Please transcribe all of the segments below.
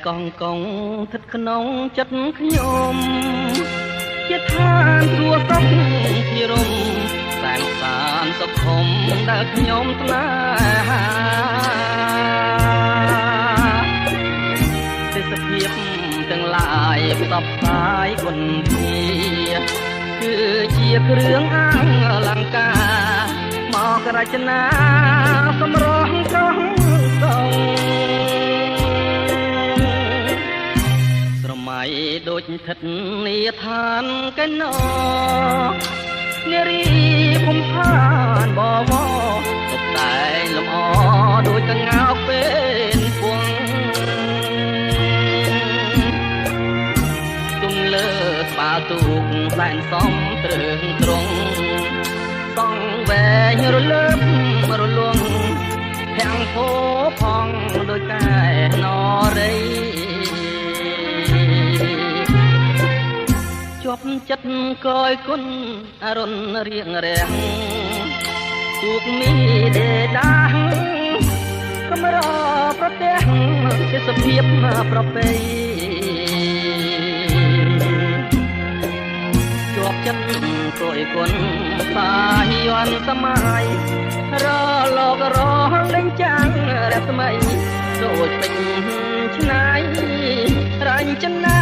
កងកងស្ថិតក្នុងចិត្តខ្ញុំជាឋានសួគ៌សុខជារមតែសានសុខុមដែលខ្ញុំស្នេហាទេសភាពទាំងឡាយផ្សព្វផ្សាយគុណធាគឺជាគ្រឿងអលង្ការមករចនាសម្រស់កោះសងស្រមៃដូចស្ថិតនាឋានកែណោនារីភូមិឋានបវរតុបតែងលម្អដូចកងោកពេលពងទុំលើស្បាទូកសែនសំត្រឹងត្រង់សងវែងរលើបរលងភាំងពោផងដោយកែនរីជាប់ចិត្តកយគុណអរុនរៀងរាំងទូកមីដេដាកំរប្រទេសទេសភាពប្រពៃជាប់ចិត្តកយគុណសាយ័នសម័យរលករលេងចាំងរស្មីដូចពេញឆ្នៃរញ្ចនា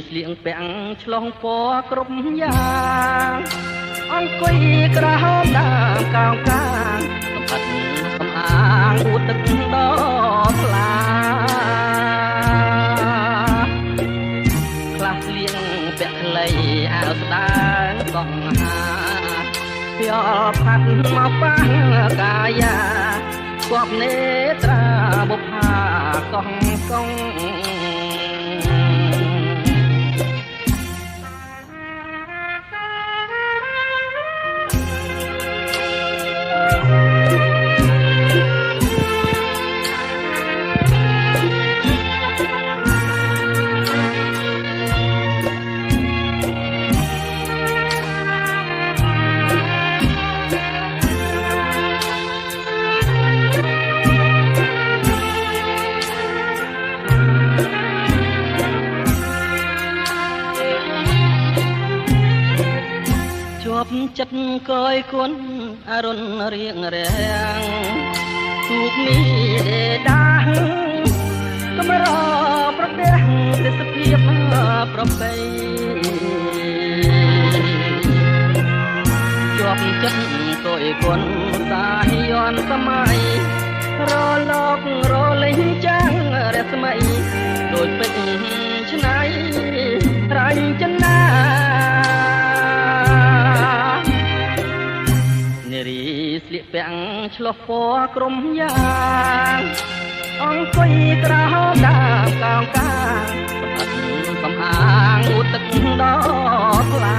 ស្លៀងពាំងឆ្លងពណ៌គ្រប់យ៉ាងអង្គុយក្រហមដើមកោងកាងសម្បត្តិសំអាងអួតទឹកដល់ស្លាខ្លះស្លៀងពាក់ខ្លីអាវស្ដើងកងហាភ័យផាត់មកប៉ះកាយាគប់នេត្រាបុប្ផាកងកងចិត្តកយគុណអរុនរៀងរាំងទូកមីដេដាកំរប្រទេសទេសភាពប្រពៃជាប់ចិត្តកយគុណសាយ័នសម័យរលករលេងចាំងរស្មីដូចពេជ្រឆ្នៃរញ្ចនាស្លៀកពាំងឆ្លោះពណ៌ក្រុមយ៉ាងអង្គុយក្រហមដើមកោងកាងសម្អាងអួតទឹកដល់ថ្លា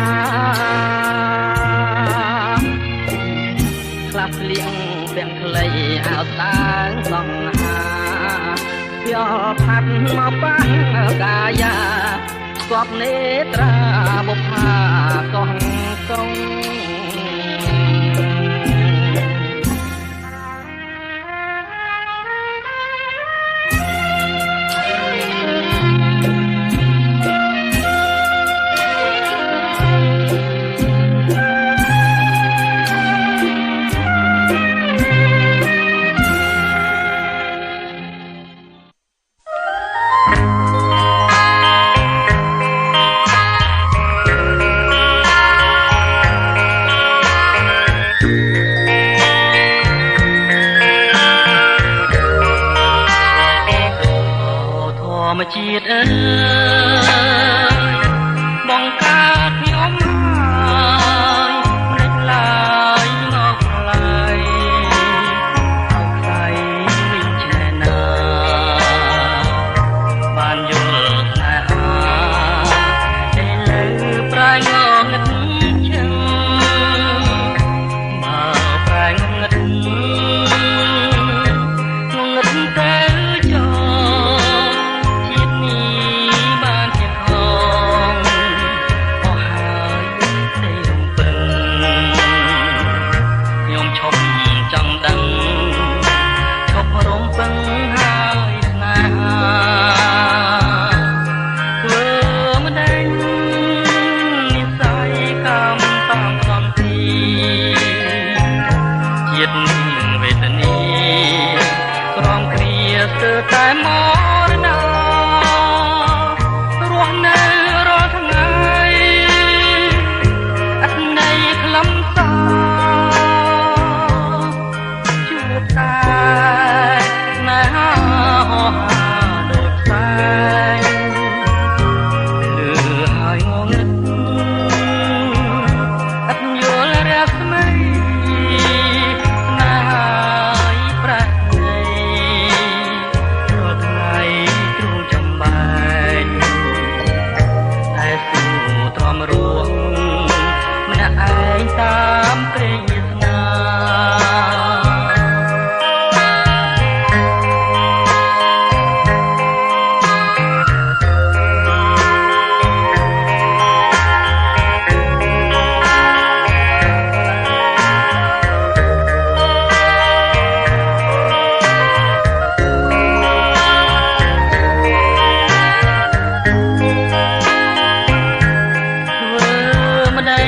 ខ្លះស្លៀកពាក់ខ្លីអាវស្ដើងសង្ហាភ័យផាត់មកប៉ះកាយាគប់នេត្រាបុប្ផាកងកងជាតិអើយបងកើតខ្ញុំហើយមិនឡើយមកខ្លាយអោខ្លាយវិញឆ្នេរណាបានយល់ស្នេហាតែលើប្រែងងឹតជឹងបើប្រែងងឹតទៅចោ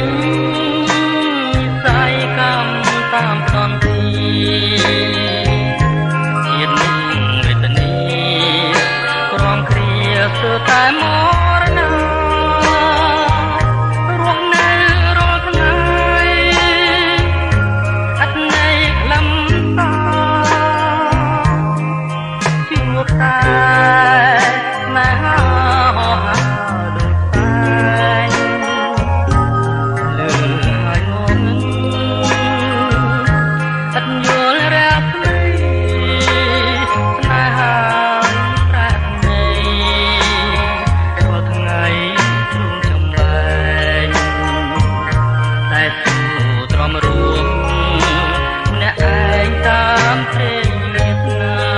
ញស័យកម្មតាមផ្ដន់ទីជាតិនេះវេទនាក្រំគ្រាសើតែមរណារស់នៅរាល់ថ្ងៃអត់នៃលំតាជួបតែស្នេហាហោហាដូចតែលើហើយងងអត់យល់រាក់ស្នេហាប្រាក់នៃរាល់ថ្ងៃជ្រុំចំបែងតែស៊ូទ្រាំរួមអ្នកឯងតាមព្រេងវាសនា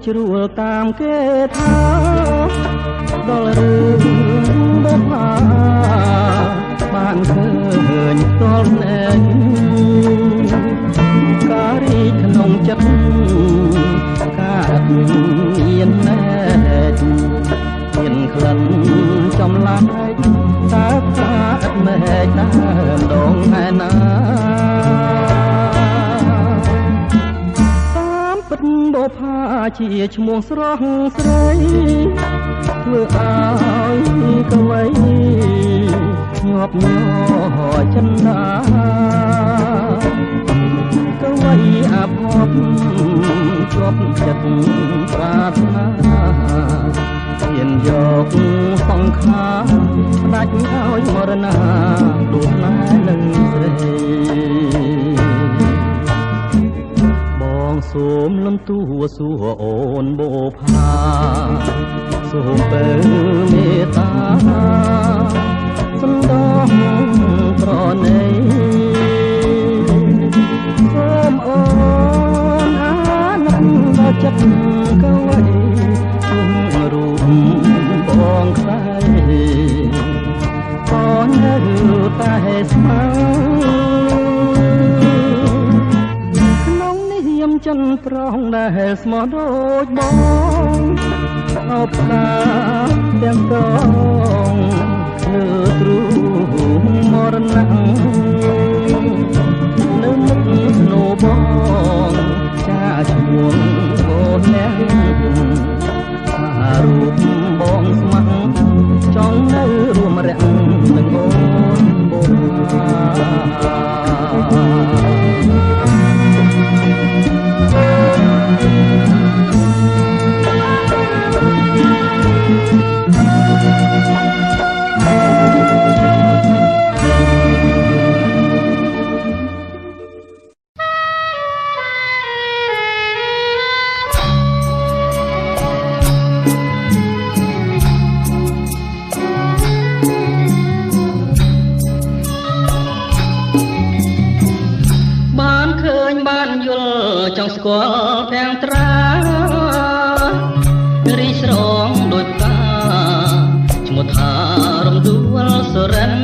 ជ្រួលតាមគេថាដល់រឿង ចំឡាយតើថាអត់មែកដើមដងឯណាតាមពិតបុផាជាឈ្មោះស្រស់ស្រីធ្វើឲ្យកវីញាប់ញ័រចិន្តាកវីអាភពជាប់ចិត្តប្រាថ្នាហ៊ានយកសង្ខារផ្ដាច់ឲ្យមរណាដួលណែនឹងស្រីបងសូមលំទួសួរអូនបូផាសូមបើមេត្តាសន្តោសប្រណីសូមអូនអាណិតដល់ចិត្តកវីគុំរូបបងខ្សែបងនៅតែស្មើក្នុងនាមចិនប្រងដែលស្មោះដូចបងអបតាទាំងកងលើទ្រូងមរណៈនៅមុខស្នូបងចាឈ្មោះបងអ្នកថារូបបងស្ម័គ្រចង់នៅរួមរះនឹងអូនបងចង់ស្គាល់ទាំងត្រារីស្រងដូចផ្កាឈ្មោះថារំដួលសុរិន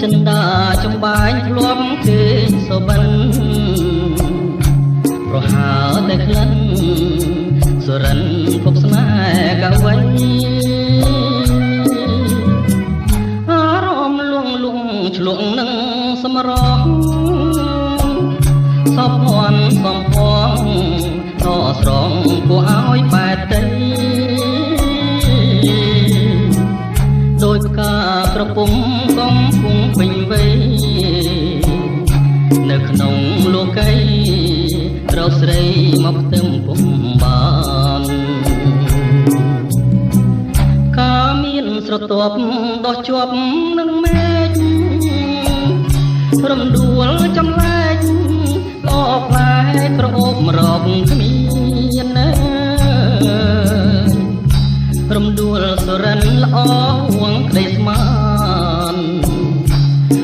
ចិន្តាចំបាយធ្លាប់គេសុបិនប្រហើតែក្លិនសុរិនភពស្នេហ៍កវីអារម្មណ៍លួងលងឆ្លងនឹងសម្រស់សពភ័ណ្ឌសំផងតស្រងគួរឲ្យបែតតីដោយផ្កាក្រពុំកំពុងពេញវ័យនៅក្នុងលោកីរកស្រីមកផ្ទឹមពុំបានកាមានស្រទាប់ដោះជាប់នឹងមេឃរំដួលចំលែកអបផ្លែក្រអូបរកគ្មានណារំដួលសរិនល្អហួងក្តីស្មាន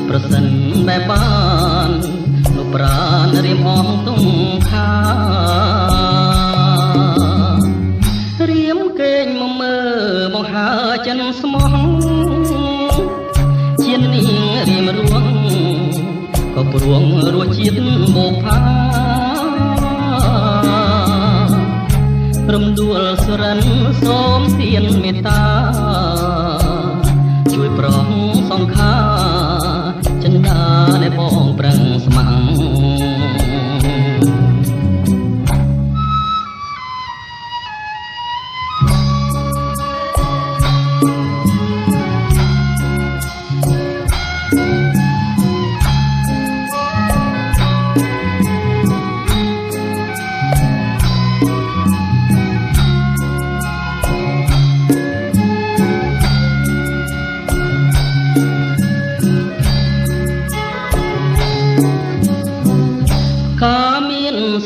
ប្រសិនបែបបានលោកប្រានរៀមអងទុំខារៀមកេងមកមើបង្ហើចិនស្មោះជានាងរៀមរួងក៏ព្រួងរសជាតិបូផារំដួលសរិនសូមទានមេត្តាជួយប្រងសង្ខាចិន្តាដែលបងប្រឹងស្ម័គ្រ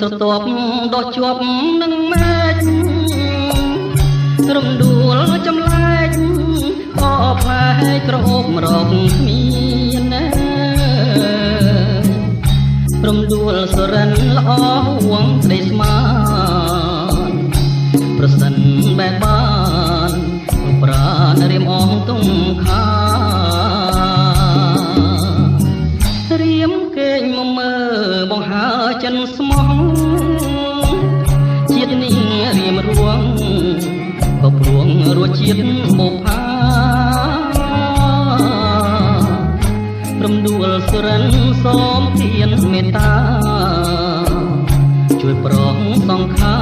ស្រទាប់ដោះជាប់នឹងមេឃរំដួលចំលែកអបផ្លែក្រអូបរកគ្មានណារំដួលសរិនល្អហួងក្តីស្មានប្រសិនបែបបានប្រានរៀមអងទុំខារៀមកេងមកមើបង្ហើចិនស្មោះជាតិនេះរៀមរួងក៏ ជាតិបុប្ផារំដួលសុរិនសូមធានមេត្តាជួយប្រងសង្ខា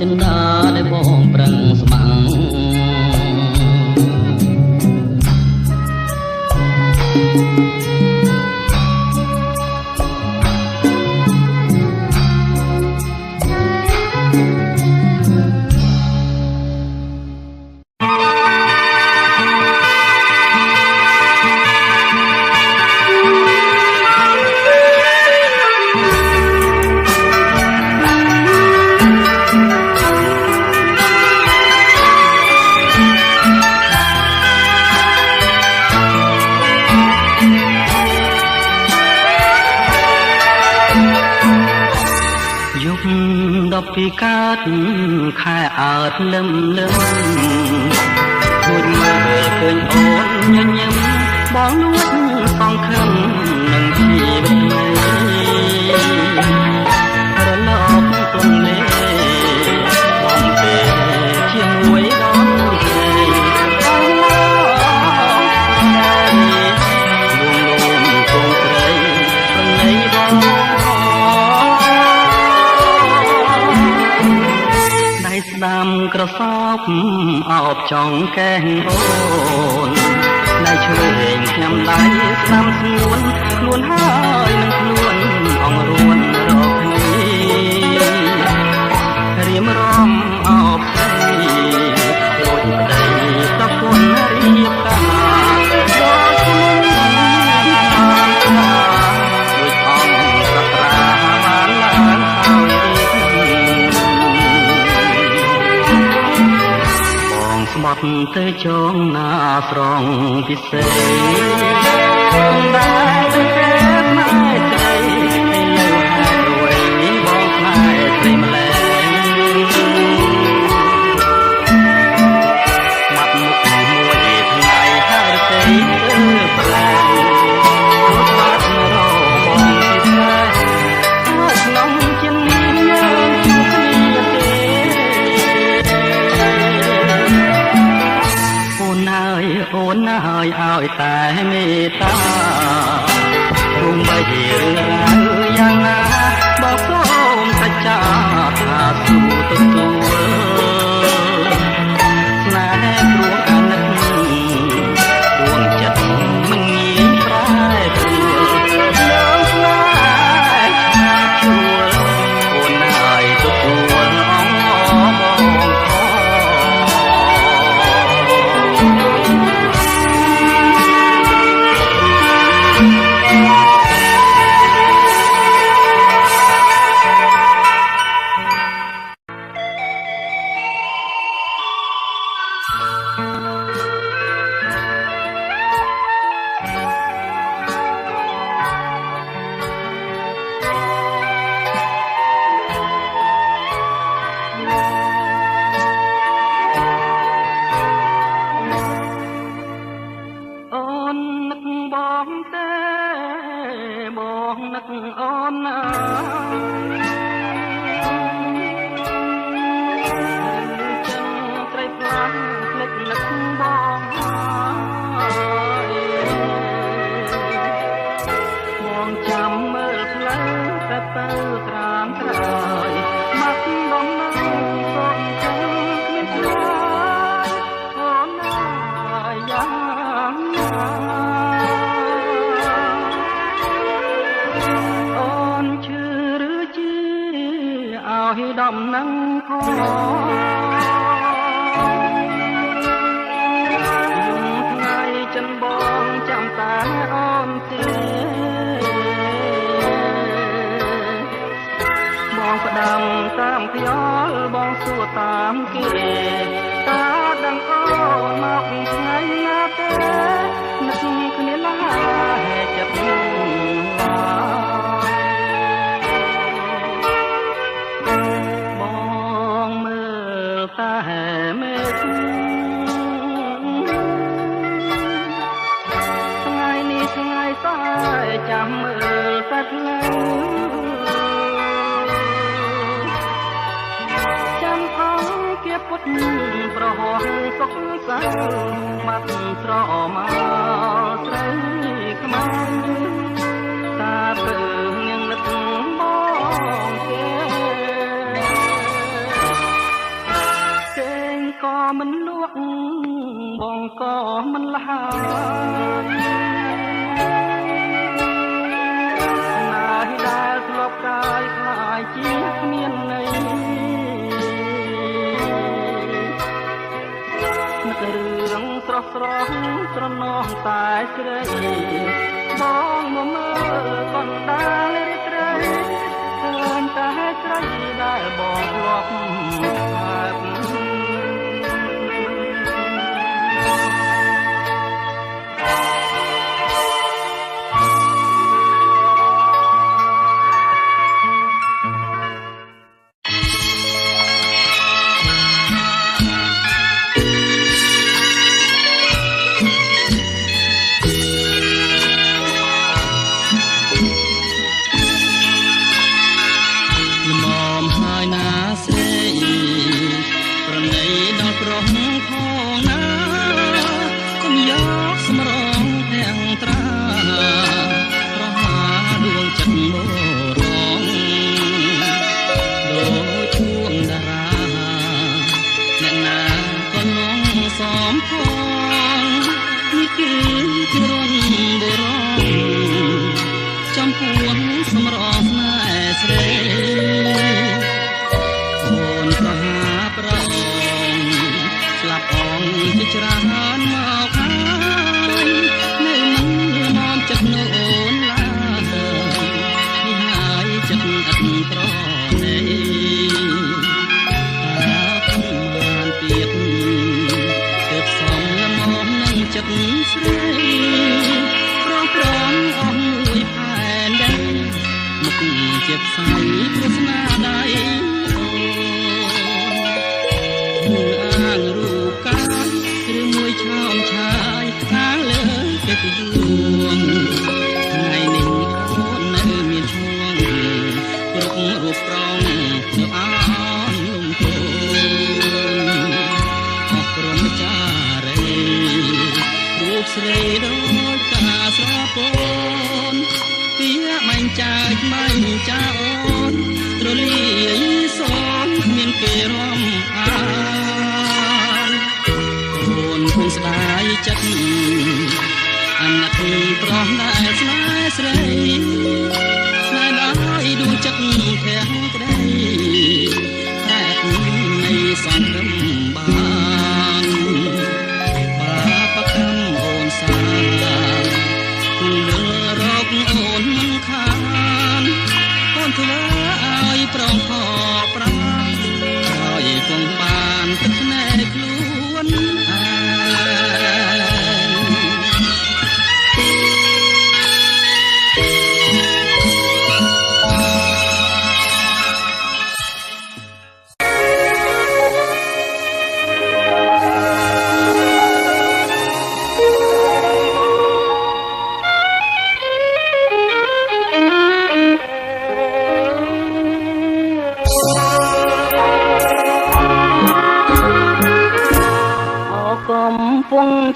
ចិន្តាដែលបងប្រឹងស្ម័គ្រពីកើតខែអើតលឹមលឹមគួរមើលឃើញអូនញញឹមបងលួចសងខឹមនឹងជីវិតនេះរលកទុំនេះបងទេជាមួយដល់ទេបងមកលួងលោមគង់ស្រីប្រណីបងស្ដាំក្រសោបអោបចង់កែងអូនដៃឆ្វេងខ្ញុំដៃស្ដាំស្ងួនខ្លួនហើយនឹងខ្លួនអងរួនរកគ្នារៀមរំអោបស្រីដូចប្តីតពុនរៀបការដូចខ្ញុំដូចអង្គសត្រាបានឡើងហើយស្បត់ទៅចងណាស្រងពិសេសដែលទៅគេម៉ែត្រីឲ្យលើហើយរួយបងខ្លាយត្រីម្លែងស្មាត់មុខមួយថ្ងៃហើយទេប្រឡែងរត់បាត់រោបងពីស្នេហ៍ក្នុងចិត្តយើងជួបគ្នាទេអូនហើយឲ្យតែមេត្តាទោះបីជារឿងរ៉ាវយ៉ាងណាបើសូមសច្ចាថាស៊ូទទួលស្នេហ៍ព្រោះអាណិតដួងចិត្តមិនងាយប្រែប្រួលលើស្នេហ៍ជួលអូនហើយទទួលអងបងដំណឹងផងថ្ងៃចិនបងចាំតែអូនទេបងផ្ដាំតាមខ្យល់បងសួរតាមគេតើដឹងអូនមកថ្ងៃណាទេនឹកគ្នាណាចិត្តតែមេថ្ងៃនេះថ្ងៃស្អែកចាំមើលតែផ្លូវចាំអង្គគេពុតប្រហោះ សុខសាន្តមាត់ស្រមកស្រីខ្មៅតាពើនាងនឹកមកគេក៏មិនលក់បងក៏មិនលះណាយដែលធ្លាប់កាយខ្លាយជាគ្មានន័យនឹករឿងស្រស់ស្រស់ស្រណោះតែស្រីបងមកមើលកណ្ដាលរីត្រីឃើញតែស្រីដែលបងធ្លាប់ហាត់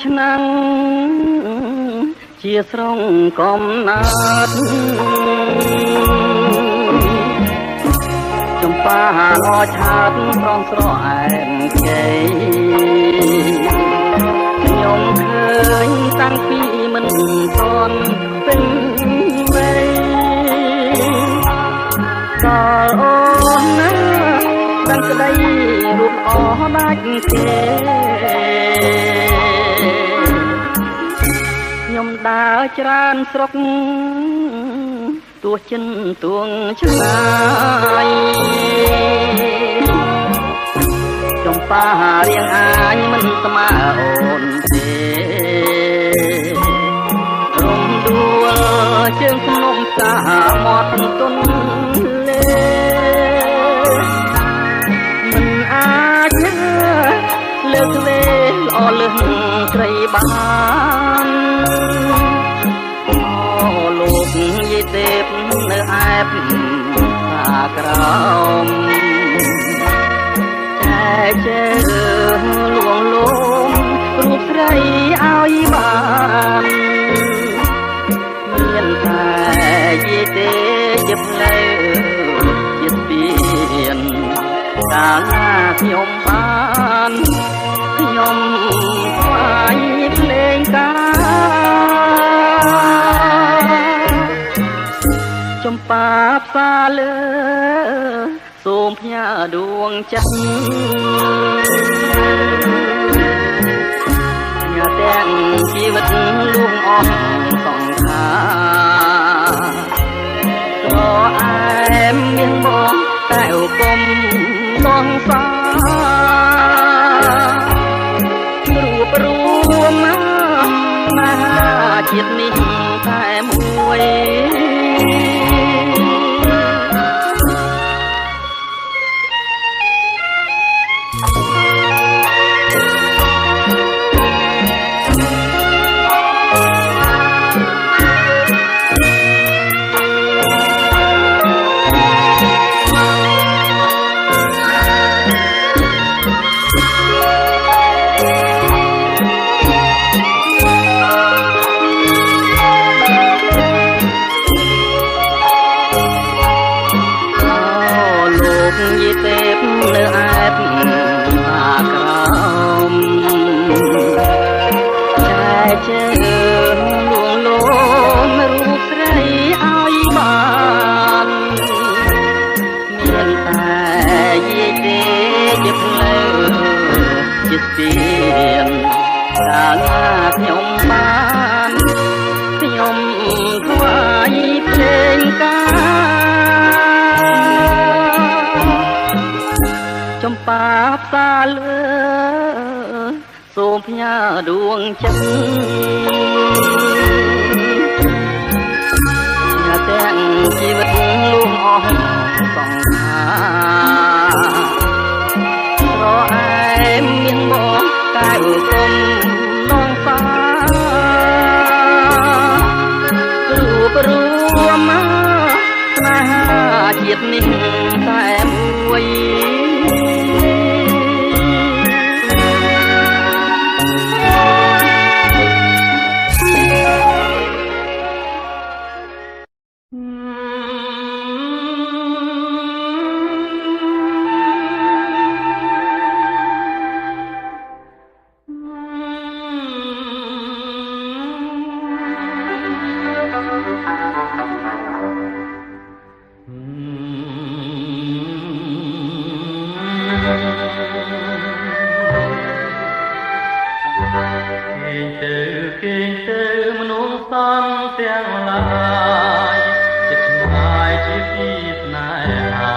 ឆ្នាំជាស្រងកំណាត់ចំប៉ាឡឆាតប្រងស្រអែមជ័យខ្ញុំឃើញតាំងពីមិនទាន់ពេញវ័យដល់អូនណាដឹងក្តីរូបអស់ដាច់ទេខ្ញុំដើរច្រើនស្រុកទោះចិនទួងឆ្ងាយចំប៉ារៀងអាញមិនស្មើអូនទេរំដួលជើងភ្នំសាមាត់ទុនលេមិនអាចលើកវេល្អលឹងស្រីបានលោកយាយទេពនៅអែបខាក្រោមតែជើលួងលោ ស្រីឲ្យបានមានតែយីទេជាផ្លូវជាស្ពានកាលណាខ្ញុំបានខ្ញុំថ្វាយភ្លេងការចំប៉ាផ្សាលើសូមផ្ញើដួងចិត្តញ៉ាទាំងជីវិតលួងអស់សង្ខារត្រអែមមានបងតែឧគមបងសារួបរួមណាជាតិនេះតែមួយនៅឯបអាក្រមចែកជើងលួងលោមរូបស្រីឲ្យបានមានតែយាយទេជាផ្លូវជាស្ពានកាលណាខ្ញុំបានខ្ញុំថ្វាយភ្លេងការចំប៉ាផ្សាលើសូមផ្ញើដួងចិត្តញ៉ាទាំងជីវិតលួងអស់សង្ខារត្រអែមមានបងតែឧគមបងសារួបរួមស្នេហាជាតិនេះតែមួយទាំងឡាយចិត្តឆ្ងាយជាពីស្នេហា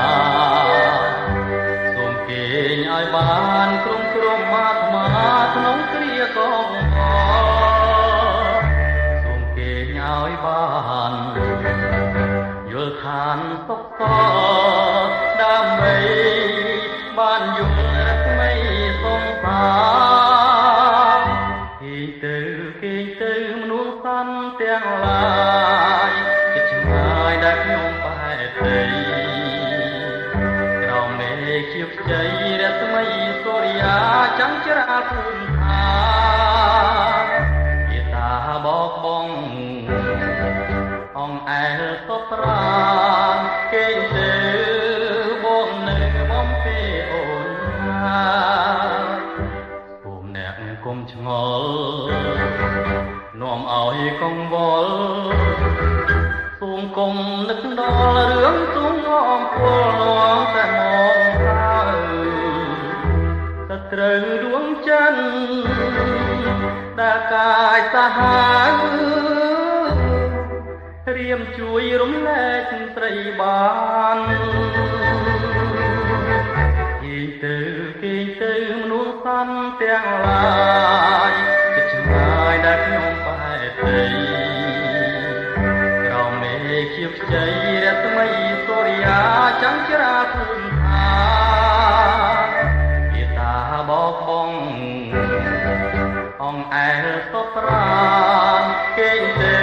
សូមគេងឲ្យបានក្រុមអាត្មាក្នុងគ្រាកងអសូមគេងឲ្យបានយល់ឋានសុខសដើម្បីបានយល់រស្មីសង្សារគេទៅមនុស្សសន្តិទាំងឡាយចិត្តឆ្ងាយដែលខ្ញុំបែកទៅក្រោមមេឃជាខ្ចីរស្មីសូរិយាចាំងច្រាលភូមិឋានយតាបោកបងអងអែលសពប្រានគេទៅបងនៅបំពេអូនណាគុំអ្នកគុំឆ្ងល់នាំឲ្យកង្វល់សូមគុំនឹកដល់រឿងទុំអំពលនាំតែមកទៅត្រូវដួងច័ន្ទដែលកាយសាហាវរៀមជួយរំលែកស្រីបានគេទៅមនុស្សសន្តិទាំងឡាយចិត្តឆ្ងាយដែលខ្ញុំបែកទៅក្រោមមេឃជាខ្ចីរស្មីសូរិយាចាំងច្រាលភូមិឋានយតាបោកបងអងអែលសពប្រានគេទៅ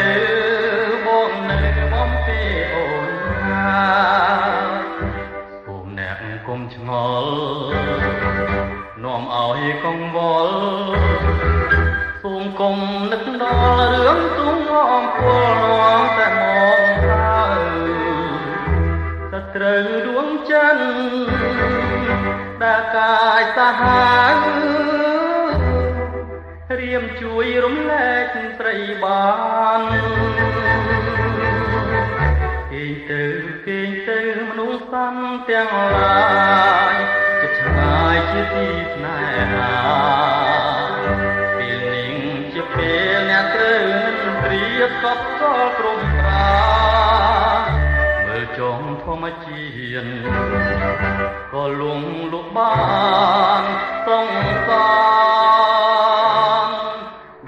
បងនៅបំពេអូនណាគុំអ្នកគុំឆ្ងល់នាំ នាំឲ្យកង្វល់សូមកុំនឹកដល់រឿងទុំអំពលនាំតែមកតើត្រូវដួងចិនដែលកាយសាហាវរៀមជួយរំលែកស្រីបានគេទៅមនុស្សសាំទាំងឡាយចិត្តឆ្ងាយជាទីស្នេហាពេលនេះជាពេលអ្នកត្រូវនឹងព្រៀបកប់កលព្រំប្រាមើលចុងធម្មជាតិក៏លងលុបបានសងសាន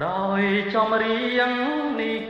ដោយចំរៀងនេះ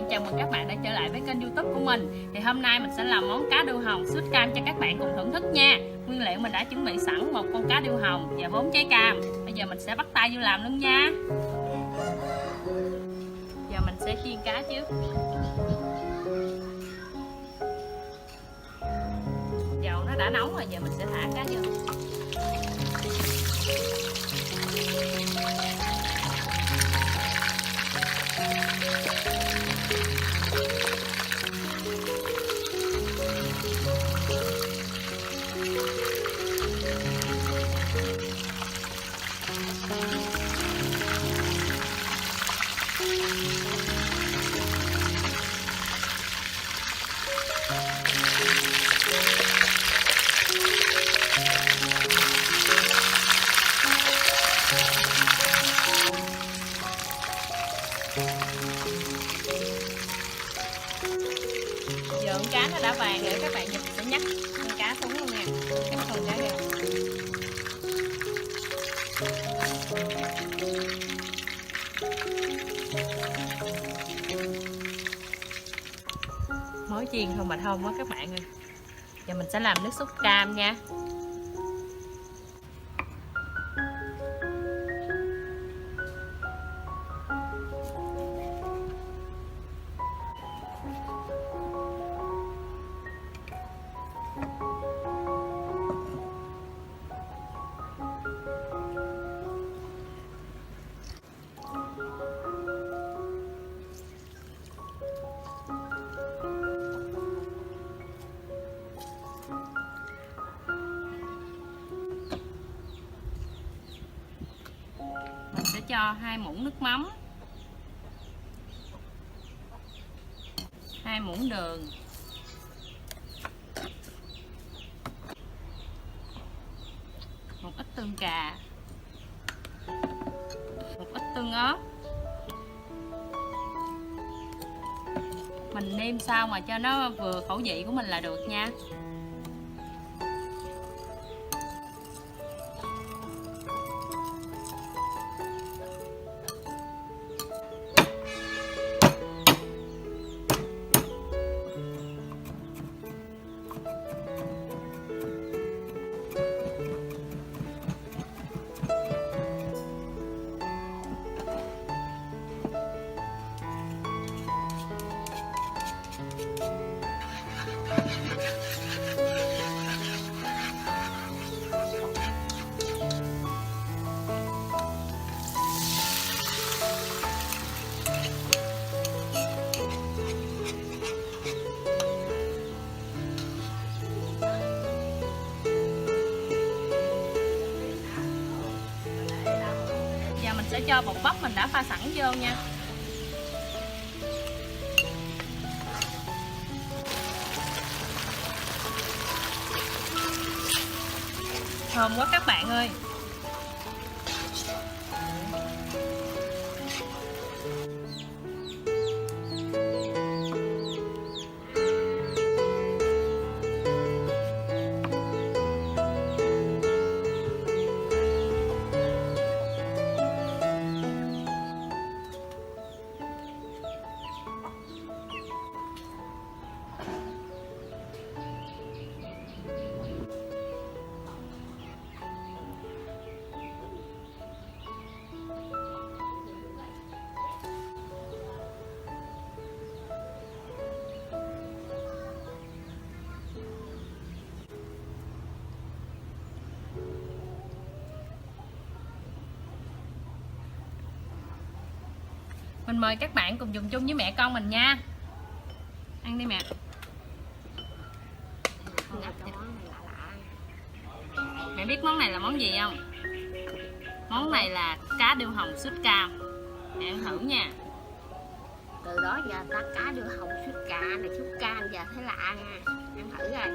chào mừng các bạn đã trở lại với kênh YouTube của mình. Thì hôm nay mình sẽ làm món cá điêu hồng súp cam cho các bạn cùng thưởng thức nha. Nguyên liệu mình đã chuẩn bị sẵn một con cá điêu hồng và 4 trái cam. Bây giờ mình sẽ bắt tay vô làm luôn nha. Giờ mình sẽ chiên cá trước. Dầu nó đã nóng rồi, giờ mình sẽ thả cá vô. Giờ con cá nó đã vàng rồi, các bạn nhìn sẽ nhắc con cá xuống luôn nè, cái con cá kìa. Mới chiên thôi mà thơm quá các bạn ơi. Giờ mình sẽ làm nước súp cam nha. Mình sẽ cho 2 muỗng nước mắm, 2 muỗng đường, 1 ít tương cà, 1 ít tương ớt. Mình nêm sao mà cho nó vừa khẩu vị của mình là được nha. Mình sẽ cho bột bắp mình đã pha sẵn vô nha. thơm quá các bạn ơi. Mình mời các bạn cùng dùng chung với mẹ con mình nha. Ăn đi mẹ. Mẹ biết món này là món gì không? Món này là cá điêu hồng súp cam. Mẹ ăn thử nha. Từ đó giờ ta cá điêu hồng súp cà này, súp cam giờ thấy lạ nha. Ăn thử rồi.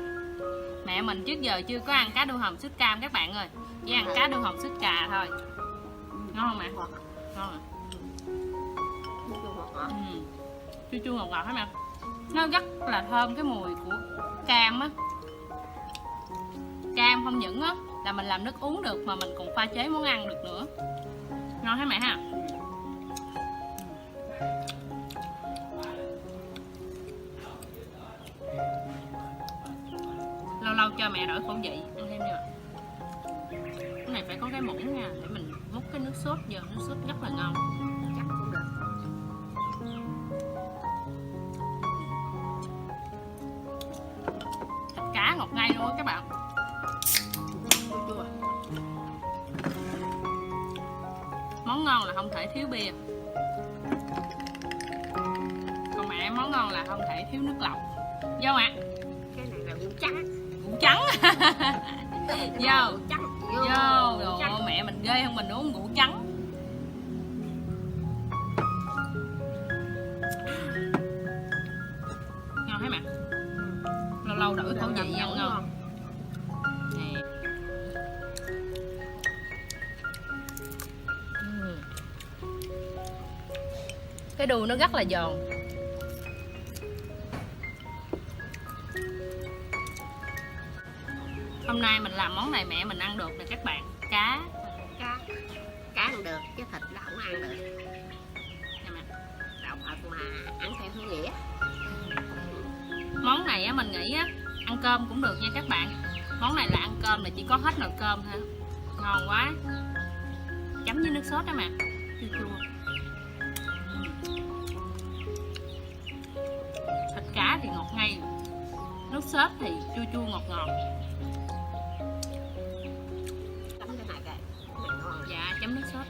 Mẹ mình trước giờ chưa có ăn cá điêu hồng súp cam các bạn ơi. Chỉ ăn cá điêu hồng súp cà thôi. Ngon không mẹ? Ngon à? Chua chua ngọt ngọt hả mẹ? Nó rất là thơm cái mùi của cam á. Cam không những á là mình làm nước uống được mà mình còn pha chế món ăn được nữa. Ngon hả mẹ ha? Lâu lâu cho mẹ đổi khẩu vị, ăn thêm đi ạ. Cái này phải có cái muỗng nha, để mình múc cái nước sốt vô, nước sốt rất là ngon. Chắc cũng được. Thịt cá ngọt ngay luôn á các bạn. Chua. Món ngon là không thể thiếu bia. Còn mẹ món ngon là không thể thiếu nước lọc. Vô ạ. Cái này là ngũ trắng. Ngũ trắng. Vô. Ngũ trắng. Vô. Rồi mẹ mình ghê hơn mình uống ngũ trắng. Ngon hả mẹ? Lâu lâu đổi khẩu vị ăn ngon. Nè. Cái đùi nó rất là giòn. Hôm nay mình làm món này mẹ mình ăn được nè các bạn. Cá ăn được chứ thịt là không ăn được. Nè mẹ. Đạo Phật mà ăn theo hướng nghĩa. Món này á mình nghĩ á ăn cơm cũng được nha các bạn. Món này là ăn cơm là chỉ có hết nồi cơm thôi. Ngon quá. Chấm với nước sốt đó mà. Chua chua. Thịt cá thì ngọt ngay. Nước sốt thì chua chua ngọt ngọt. Chấm cái này kìa. Cái này ngon. Dạ chấm nước sốt.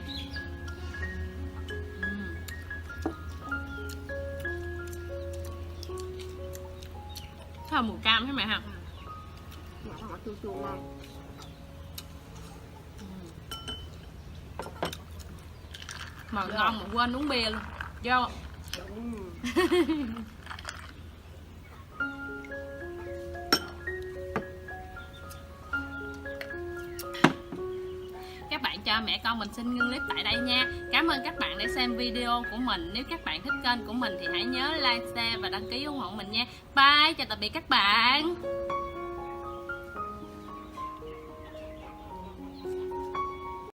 Thơm mùi cam thế mẹ ha. Ngọt chua chua ngon. Mà ngon mà quên uống bia luôn. Vô. Các bạn cho mẹ con mình xin ngưng clip tại đây nha. Cảm ơn các bạn đã xem video của mình. Nếu các bạn thích kênh của mình thì hãy nhớ like, share và đăng ký ủng hộ mình nha. Bye, chào tạm biệt các bạn.